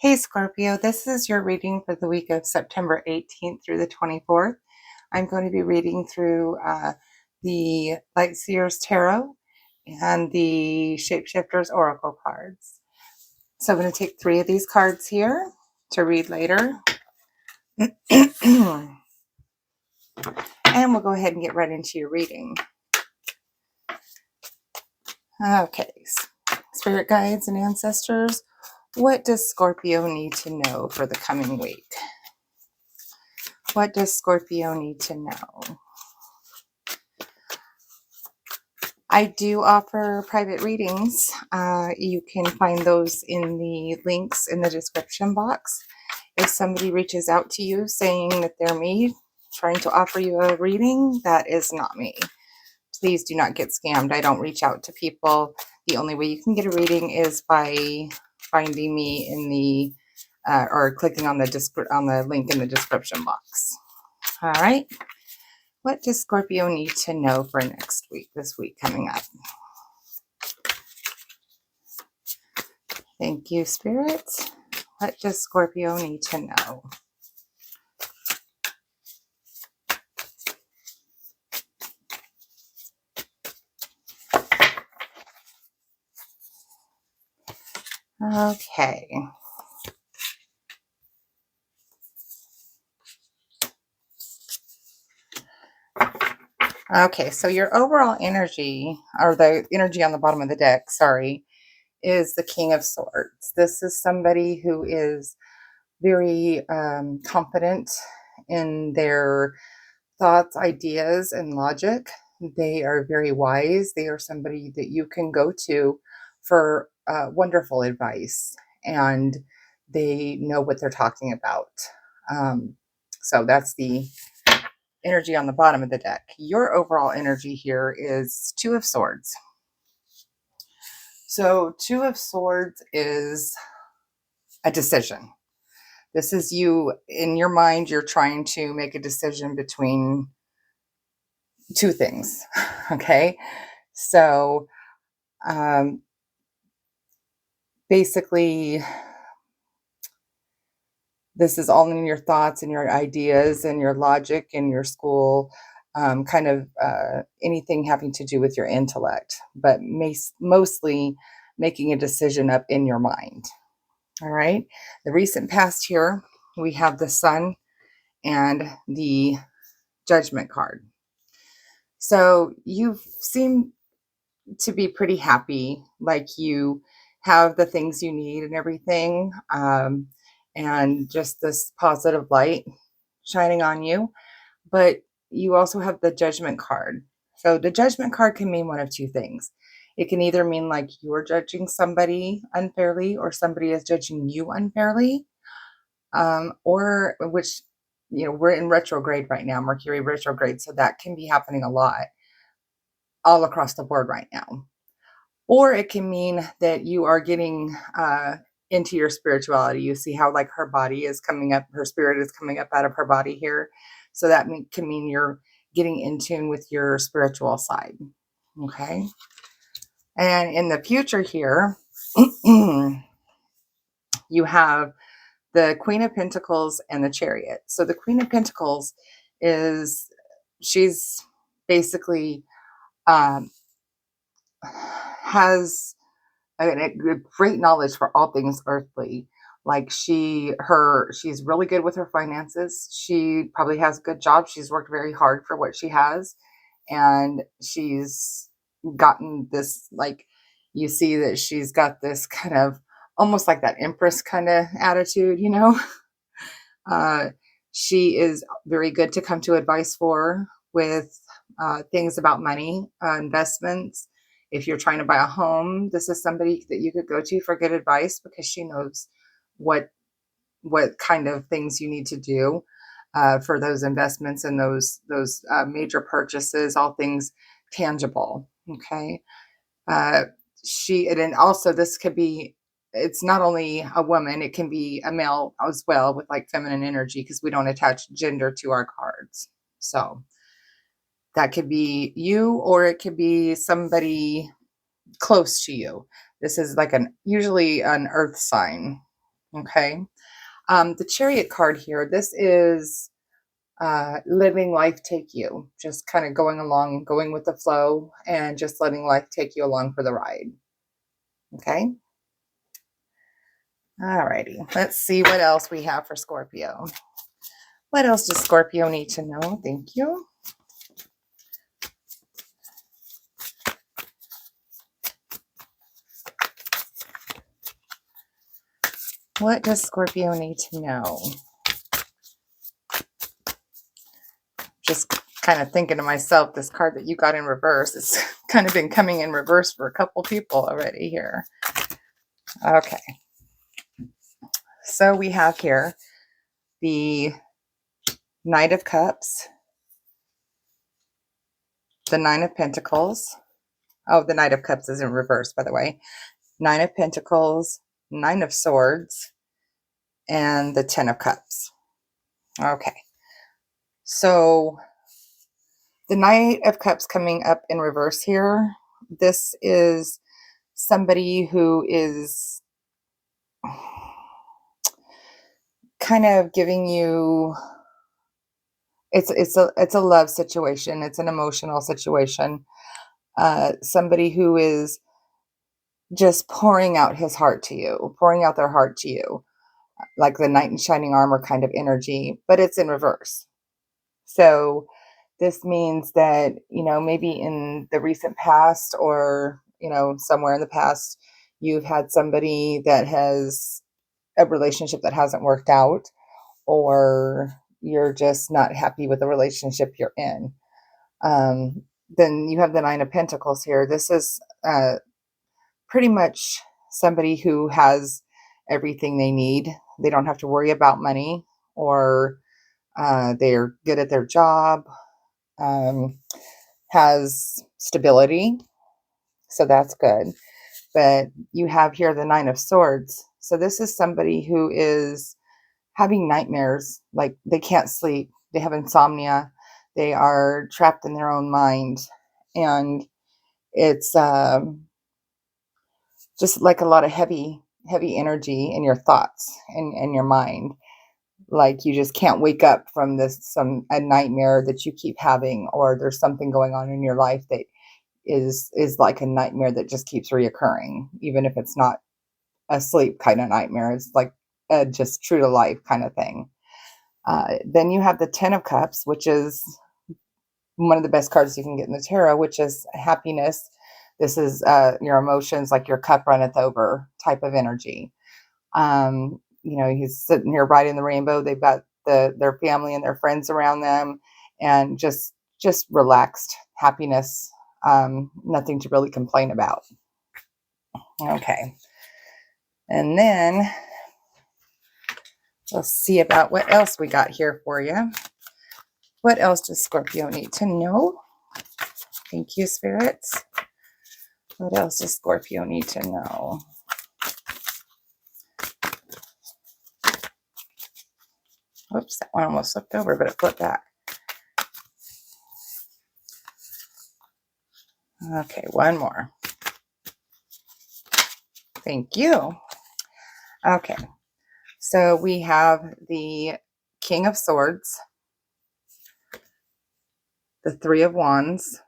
Hey Scorpio, this is your reading for the week of September 18th through the 24th. I'm going to be reading through the Light Seers Tarot and the Shapeshifters Oracle cards. So I'm going to take 3 of these cards here to read later. And we'll go ahead and get right into your reading. Okay, Spirit guides and ancestors, what does Scorpio need to know for the coming week? What does Scorpio need to know? I do offer private readings. You can find those in the links in the description box. If somebody reaches out to you saying that they're me, trying to offer you a reading, that is not me. Please do not get scammed. I don't reach out to people. The only way you can get a reading is by finding me in the or clicking on the link in the description box. All right. What does Scorpio need to know for next week, this week coming up? Thank you, Spirit. What does Scorpio need to know? Okay. Okay, so your overall energy, or the energy on the bottom of the deck, sorry, is the King of Swords. This is somebody who is very confident in their thoughts, ideas, and logic. They are very wise. They are somebody that you can go to for wonderful advice, and they know what they're talking about. So that's the energy on the bottom of the deck. Your overall energy here is Two of Swords. So Two of Swords is a decision. This is you, in your mind, you're trying to make a decision between 2 things. Okay. So basically, this is all in your thoughts and your ideas and your logic and your school, kind of anything having to do with your intellect, but mostly making a decision up in your mind. All right. The recent past here, we have the Sun and the Judgment card. So you seem to be pretty happy, like you have the things you need and everything, and just this positive light shining on you. But you also have the Judgment card. So the Judgment card can mean one of 2 things. It can either mean like you're judging somebody unfairly, or somebody is judging you unfairly, or which, we're in retrograde right now, Mercury retrograde, so that can be happening a lot all across the board right now. Or it can mean that you are getting into your spirituality. You see how like her body is coming up, her spirit is coming up out of her body here. So that can mean you're getting in tune with your spiritual side. Okay. And in the future here, you have the Queen of Pentacles and the Chariot. So the Queen of Pentacles she's basically has a great knowledge for all things earthly. Like she's really good with her finances. She probably has a good job. She's worked very hard for what she has, and she's gotten this, like, you see that she's got this kind of almost like that Empress kind of attitude, she is very good to come to advice for with things about money, investments. If you're trying to buy a home, this is somebody that you could go to for good advice, because she knows what kind of things you need to do for those investments and those major purchases, all things tangible. Okay. And also this could be, it's not only a woman, it can be a male as well, with like feminine energy, because we don't attach gender to our cards. So that could be you, or it could be somebody close to you. This is like usually an earth sign. Okay. The Chariot card here, this is living life take you, just kind of going along, going with the flow, and just letting life take you along for the ride. Okay. All righty. Let's see what else we have for Scorpio. What else does Scorpio need to know? Thank you. What does Scorpio need to know? Just kind of thinking to myself, this card that you got in reverse, it's kind of been coming in reverse for a couple people already here. Okay. So we have here the Knight of Cups, the Nine of Pentacles. Oh, the Knight of Cups is in reverse, by the way. Nine of Pentacles, Nine of Swords, and the Ten of Cups. Okay. So the Knight of Cups coming up in reverse here. This is somebody who is kind of giving you, it's a love situation. It's an emotional situation. Somebody who is just pouring out his heart to you, pouring out their heart to you, like the knight in shining armor kind of energy, but it's in reverse. So this means that, maybe in the recent past or, somewhere in the past, you've had somebody that has a relationship that hasn't worked out, or you're just not happy with the relationship you're in. Then you have the Nine of Pentacles here. This is pretty much somebody who has everything they need. They don't have to worry about money, or they're good at their job, has stability. So that's good. But you have here the Nine of Swords. So this is somebody who is having nightmares, like they can't sleep, they have insomnia, they are trapped in their own mind. And it's just like a lot of heavy energy in your thoughts and your mind. Like you just can't wake up from a nightmare that you keep having, or there's something going on in your life that is like a nightmare that just keeps reoccurring, even if it's not a sleep kind of nightmare. It's like a just true to life kind of thing. Then you have the Ten of Cups, which is one of the best cards you can get in the tarot, which is happiness. This is your emotions, like your cup runneth over type of energy. He's sitting here riding the rainbow. They've got their family and their friends around them, and just relaxed happiness. Nothing to really complain about. Okay. And then let's see about what else we got here for you. What else does Scorpio need to know? Thank you, spirits. What else does Scorpio need to know? Oops, that one almost slipped over, but it flipped back. Okay, one more. Thank you. Okay, so we have the King of Swords, the Three of Wands,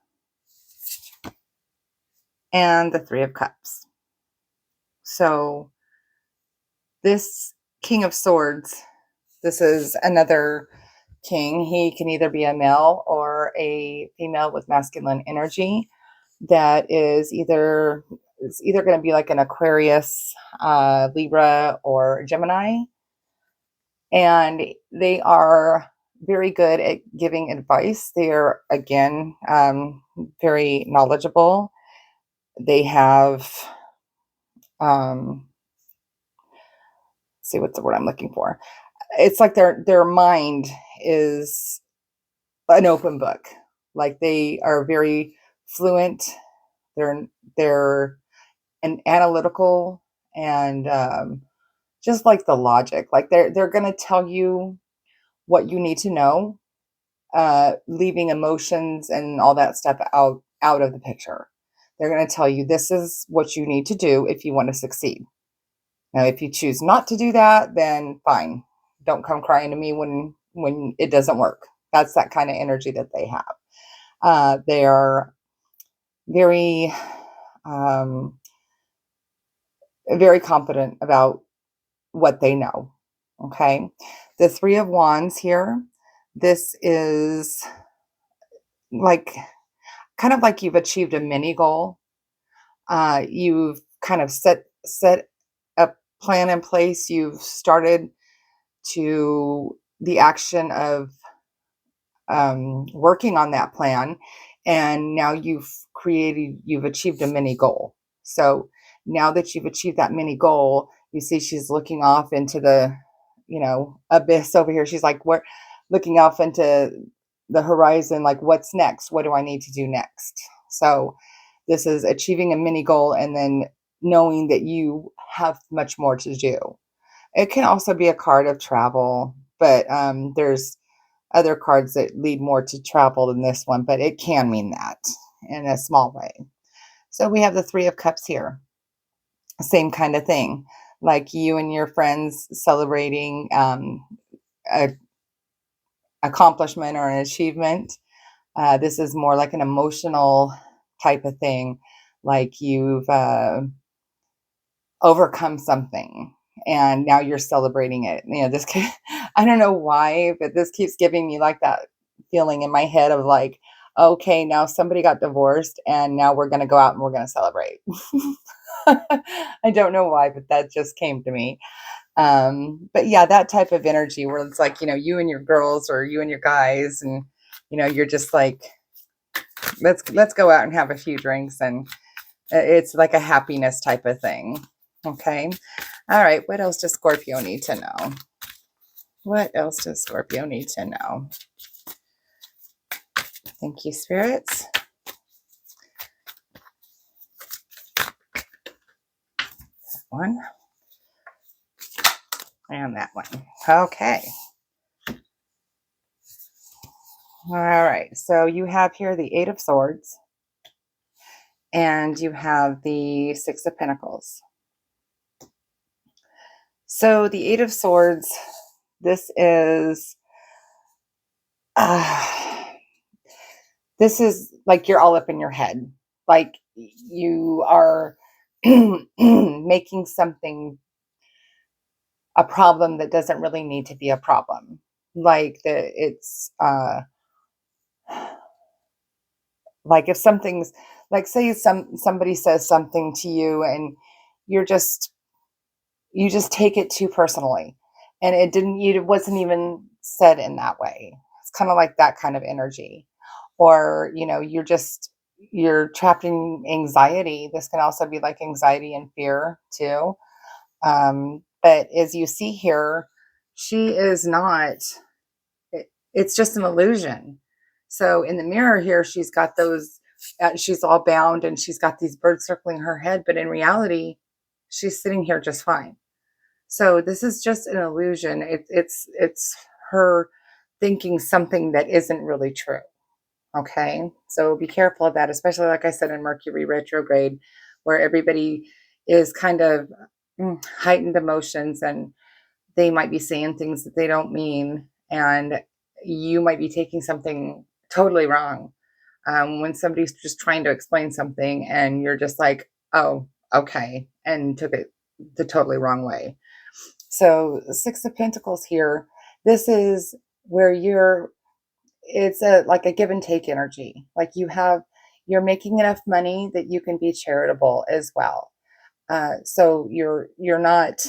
and the Three of Cups. So this King of Swords, this is another king. He can either be a male or a female with masculine energy. That is either going to be like an Aquarius, Libra, or Gemini. And they are very good at giving advice. They are, again, very knowledgeable. They have, see what's the word I'm looking for. It's like their mind is an open book. Like they are very fluent. They're an analytical, and just like the logic. Like they're going to tell you what you need to know, leaving emotions and all that stuff out of the picture. They're going to tell you this is what you need to do if you want to succeed. Now, if you choose not to do that, then fine. Don't come crying to me when it doesn't work. That's that kind of energy that they have. They are very, um, very confident about what they know. Okay. The Three of Wands here, this is like kind of like you've achieved a mini goal. You've kind of set a plan in place. You've started to the action of working on that plan, and now you've achieved a mini goal. So now that you've achieved that mini goal, you see she's looking off into the, abyss over here. She's like, we're looking off into the horizon, like, what's next? What do I need to do next? So this is achieving a mini goal and then knowing that you have much more to do. It can also be a card of travel, but there's other cards that lead more to travel than this one, but it can mean that in a small way. So we have the Three of Cups here. Same kind of thing, like you and your friends celebrating a accomplishment or an achievement. This is more like an emotional type of thing, like you've overcome something and now you're celebrating it. This I don't know why, but this keeps giving me like that feeling in my head of like, okay, now somebody got divorced and now we're going to go out and we're going to celebrate. I don't know why, but that just came to me. But yeah, that type of energy where it's like, you and your girls or you and your guys, and you're just like, let's go out and have a few drinks, and it's like a happiness type of thing. Okay. All right. What else does Scorpio need to know? What else does Scorpio need to know? Thank you, spirits. That one. And that one. Okay. All right. So you have here the Eight of Swords. And you have the Six of Pentacles. So the Eight of Swords, this is like you're all up in your head. Like you are making something a problem that doesn't really need to be a problem. Like like if something's like, say somebody says something to you and you're just you just take it too personally, and it wasn't even said in that way. It's kind of like that kind of energy. Or you're trapped in anxiety. This can also be like anxiety and fear too. But as you see here, she is not it's just an illusion. So in the mirror here, she's got those she's all bound and she's got these birds circling her head, but in reality she's sitting here just fine. So this is just an illusion. It's her thinking something that isn't really true. Okay. So be careful of that, especially like I said in Mercury retrograde, where everybody is kind of heightened emotions, and they might be saying things that they don't mean, and you might be taking something totally wrong. When somebody's just trying to explain something and you're just like, oh, okay, and took it the totally wrong way. So Six of Pentacles here, this is where it's like a give and take energy. Like you're making enough money that you can be charitable as well. So you're not,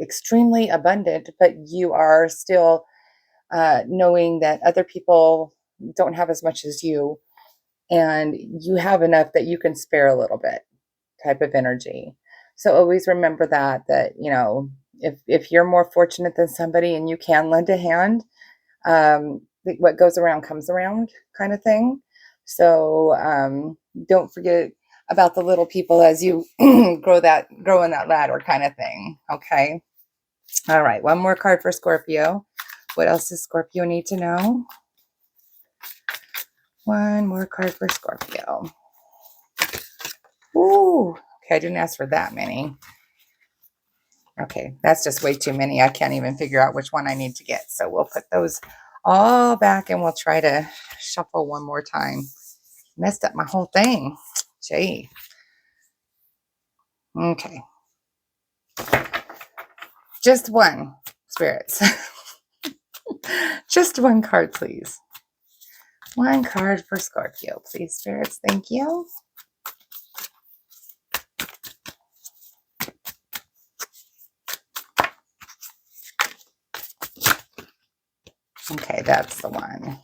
extremely abundant, but you are still knowing that other people don't have as much as you, and you have enough that you can spare a little bit type of energy. So always remember that, if you're more fortunate than somebody and you can lend a hand, what goes around comes around kind of thing. So don't forget about the little people as you grow in that ladder kind of thing. Okay. All right. One more card for Scorpio. What else does Scorpio need to know? One more card for Scorpio. Ooh. Okay. I didn't ask for that many. Okay, that's just way too many. I can't even figure out which one I need to get. So we'll put those all back and we'll try to shuffle one more time. Messed up my whole thing. Gee. Okay. Just one, spirits. Just one card, please. One card for Scorpio, please, spirits. Thank you. Okay, that's the one.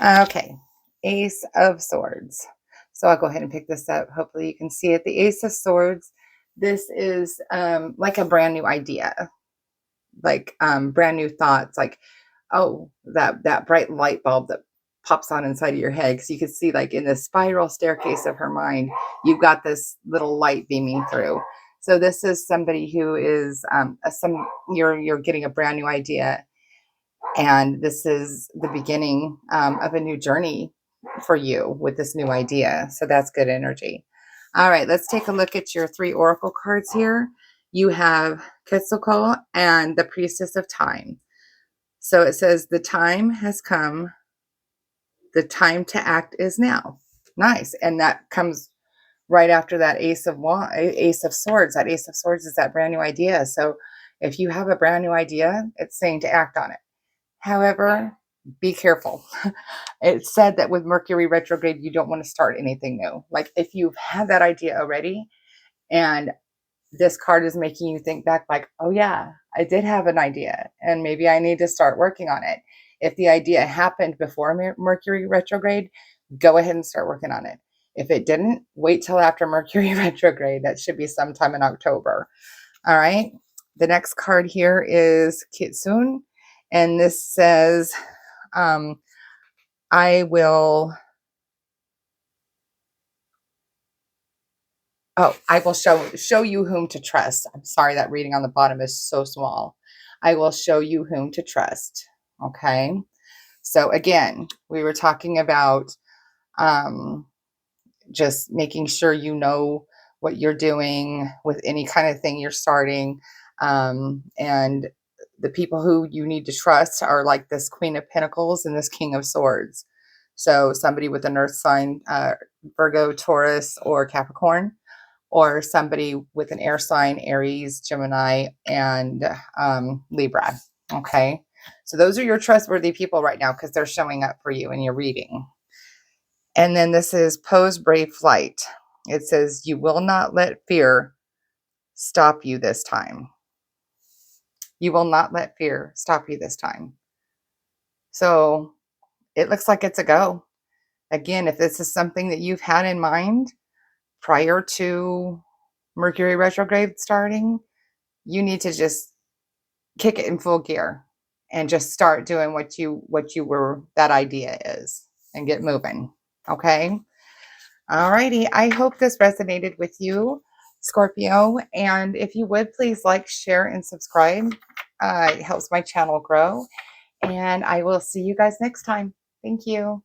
Okay, Ace of Swords. So I'll go ahead and pick this up. Hopefully you can see it. The Ace of Swords. This is like a brand new idea, like brand new thoughts, like, oh, that bright light bulb that pops on inside of your head. Because you can see, like, in the spiral staircase of her mind, you've got this little light beaming through. So this is somebody who is you're getting a brand new idea, and this is the beginning of a new journey for you with this new idea. So that's good energy. All right, let's take a look at your 3 oracle cards here. You have Quetzalcoatl and the Priestess of Time. So it says, the time has come. The time to act is now. Nice. And that comes right after that Ace of Swords. That Ace of Swords is that brand new idea. So if you have a brand new idea, it's saying to act on it. However, be careful. It's said that with Mercury retrograde, you don't want to start anything new. Like, if you've had that idea already and this card is making you think back, like, oh yeah, I did have an idea and maybe I need to start working on it. If the idea happened before Mercury retrograde, go ahead and start working on it. If it didn't, wait till after Mercury retrograde. That should be sometime in October. All right. The next card here is Kitsune. And this says, I will show you whom to trust. I'm sorry, that reading on the bottom is so small. I will show you whom to trust. Okay. So again, we were talking about just making sure you know what you're doing with any kind of thing you're starting. And the people who you need to trust are like this Queen of Pentacles and this King of Swords. So somebody with an earth sign, Virgo, Taurus, or Capricorn, or somebody with an air sign, Aries, Gemini, and Libra. Okay. So those are your trustworthy people right now because they're showing up for you in your reading. And then this is Pose Brave Flight. It says, you will not let fear stop you this time. You will not let fear stop you this time. So it looks like it's a go. Again, if this is something that you've had in mind prior to Mercury retrograde starting, you need to just kick it in full gear and just start doing what you were, that idea is, and get moving. Okay. All righty. I hope this resonated with you, Scorpio. And if you would, please like, share, and subscribe. It helps my channel grow. And I will see you guys next time. Thank you.